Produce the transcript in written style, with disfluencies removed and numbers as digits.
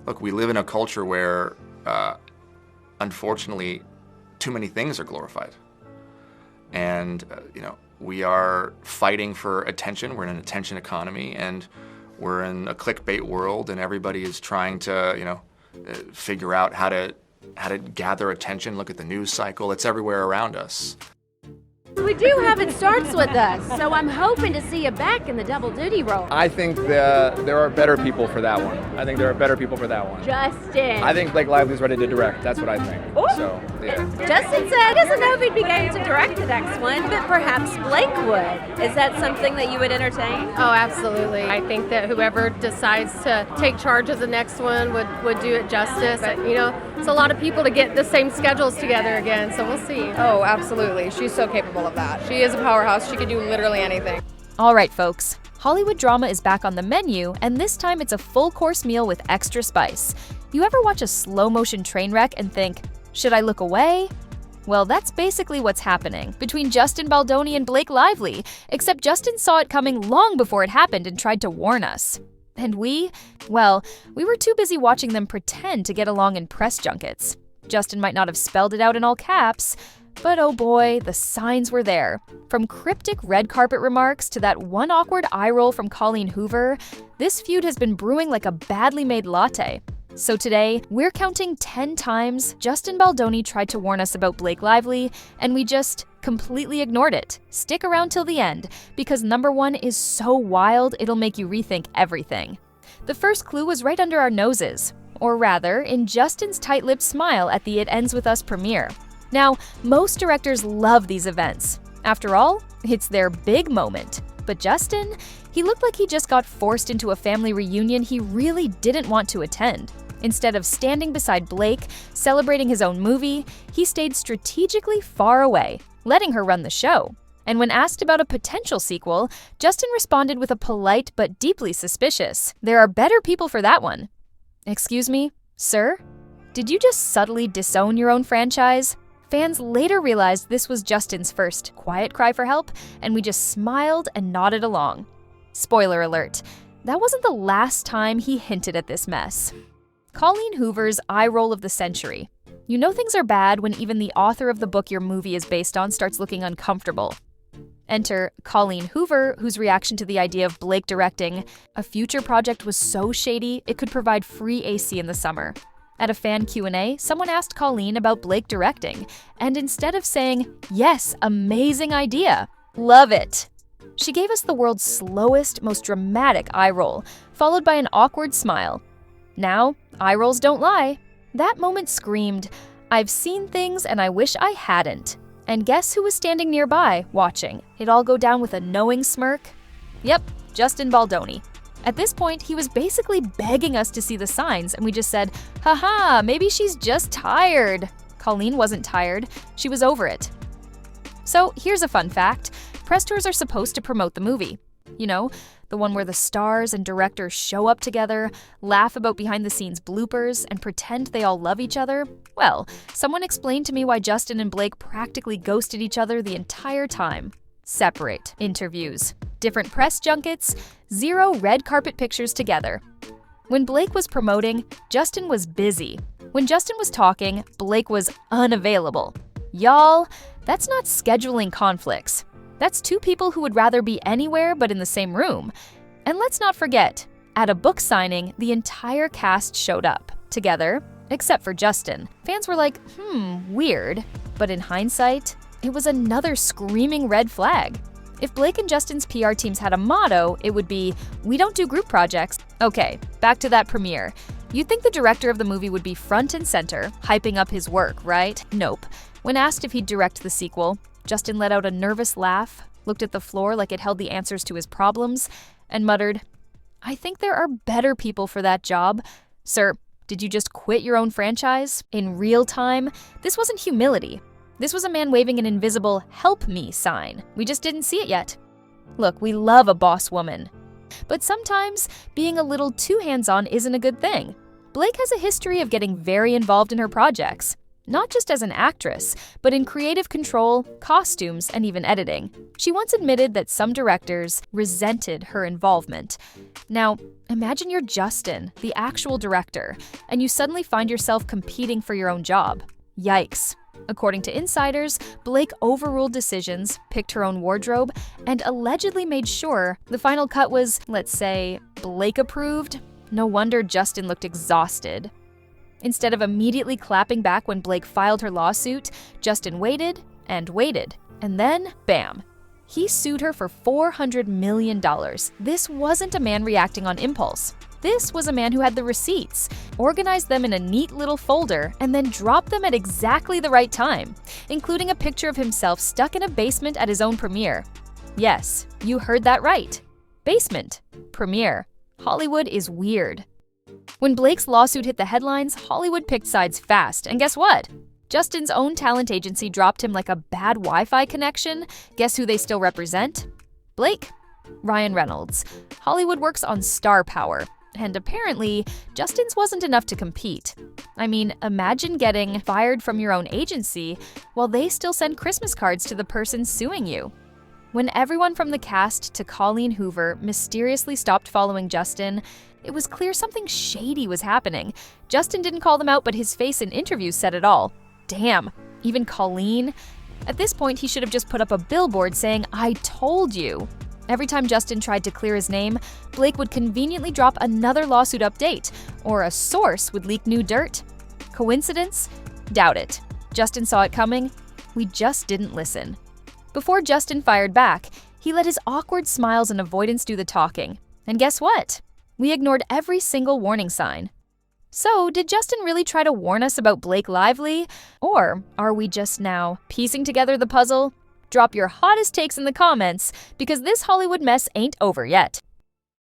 Look, we live in a culture where, unfortunately, too many things are glorified. And, we are fighting for attention. We're in an attention economy, and we're in a clickbait world, and everybody is trying to, figure out how to gather attention. Look at the news cycle. It's everywhere around us. We do have It Starts With Us, so I'm hoping to see you back in the double duty role. I think there are better people for that one. Justin. I think Blake Lively's ready to direct. That's what I think. Ooh. So, yeah. Justin said he doesn't know if he'd be game to direct the next one, but perhaps Blake would. Is that something that you would entertain? Oh, absolutely. I think that whoever decides to take charge of the next one would do it justice. But, it's a lot of people to get the same schedules together again, so we'll see. Oh, absolutely. She's so capable of that. She is a powerhouse. She can do literally anything. All right, folks. Hollywood drama is back on the menu, and this time it's a full-course meal with extra spice. You ever watch a slow-motion train wreck and think, should I look away? Well, that's basically what's happening between Justin Baldoni and Blake Lively, except Justin saw it coming long before it happened and tried to warn us. And we were too busy watching them pretend to get along in press junkets. Justin might not have spelled it out in all caps, but oh boy, the signs were there. From cryptic red carpet remarks to that one awkward eye roll from Colleen Hoover, this feud has been brewing like a badly made latte. So today, we're counting 10 times Justin Baldoni tried to warn us about Blake Lively, and we just completely ignored it. Stick around till the end, because number 1 is so wild it'll make you rethink everything. The first clue was right under our noses, or rather, in Justin's tight-lipped smile at the It Ends With Us premiere. Now, most directors love these events. After all, it's their big moment. But Justin, he looked like he just got forced into a family reunion he really didn't want to attend. Instead of standing beside Blake, celebrating his own movie, he stayed strategically far away, letting her run the show. And when asked about a potential sequel, Justin responded with a polite but deeply suspicious, "There are better people for that one." Excuse me, sir? Did you just subtly disown your own franchise? Fans later realized this was Justin's first quiet cry for help, and we just smiled and nodded along. Spoiler alert, that wasn't the last time he hinted at this mess. Colleen Hoover's eye roll of the century. You know things are bad when even the author of the book your movie is based on starts looking uncomfortable. Enter Colleen Hoover, whose reaction to the idea of Blake directing a future project was so shady it could provide free AC in the summer. At a fan Q&A, someone asked Colleen about Blake directing, and instead of saying, "Yes, amazing idea, love it," she gave us the world's slowest, most dramatic eye roll, followed by an awkward smile. Now, eye rolls don't lie. That moment screamed, "I've seen things and I wish I hadn't." And guess who was standing nearby, watching it all go down with a knowing smirk? Yep, Justin Baldoni. At this point, he was basically begging us to see the signs, and we just said, haha, maybe she's just tired. Colleen wasn't tired, she was over it. So here's a fun fact. Press tours are supposed to promote the movie. You know, the one where the stars and directors show up together, laugh about behind-the-scenes bloopers, and pretend they all love each other. Well, someone explained to me why Justin and Blake practically ghosted each other the entire time. Separate interviews, different press junkets, 0 red carpet pictures together. When Blake was promoting, Justin was busy. When Justin was talking, Blake was unavailable. Y'all, that's not scheduling conflicts. That's 2 people who would rather be anywhere but in the same room. And let's not forget, at a book signing, the entire cast showed up, together, except for Justin. Fans were like, weird. But in hindsight, it was another screaming red flag. If Blake and Justin's PR teams had a motto, it would be, "We don't do group projects." Okay, back to that premiere. You'd think the director of the movie would be front and center, hyping up his work, right? Nope. When asked if he'd direct the sequel, Justin let out a nervous laugh, looked at the floor like it held the answers to his problems, and muttered, "I think there are better people for that job." Sir, did you just quit your own franchise? In real time? This wasn't humility. This was a man waving an invisible "help me" sign. We just didn't see it yet. Look, we love a boss woman. But sometimes being a little too hands-on isn't a good thing. Blake has a history of getting very involved in her projects. Not just as an actress, but in creative control, costumes, and even editing. She once admitted that some directors resented her involvement. Now, imagine you're Justin, the actual director, and you suddenly find yourself competing for your own job. Yikes. According to insiders, Blake overruled decisions, picked her own wardrobe, and allegedly made sure the final cut was, let's say, Blake approved. No wonder Justin looked exhausted. Instead of immediately clapping back when Blake filed her lawsuit, Justin waited, and then, bam. He sued her for $400 million. This wasn't a man reacting on impulse. This was a man who had the receipts, organized them in a neat little folder, and then dropped them at exactly the right time, including a picture of himself stuck in a basement at his own premiere. Yes, you heard that right. Basement. Premiere. Hollywood is weird. When Blake's lawsuit hit the headlines, Hollywood picked sides fast, and guess what? Justin's own talent agency dropped him like a bad Wi-Fi connection. Guess who they still represent? Blake. Ryan Reynolds. Hollywood works on star power, and apparently, Justin's wasn't enough to compete. I mean, imagine getting fired from your own agency while they still send Christmas cards to the person suing you. When everyone from the cast to Colleen Hoover mysteriously stopped following Justin, it was clear something shady was happening. Justin didn't call them out, but his face in interviews said it all. Damn, even Colleen? At this point, he should have just put up a billboard saying, "I told you." Every time Justin tried to clear his name, Blake would conveniently drop another lawsuit update, or a source would leak new dirt. Coincidence? Doubt it. Justin saw it coming. We just didn't listen. Before Justin fired back, he let his awkward smiles and avoidance do the talking. And guess what? We ignored every single warning sign. So, did Justin really try to warn us about Blake Lively? Or are we just now piecing together the puzzle? Drop your hottest takes in the comments, because this Hollywood mess ain't over yet.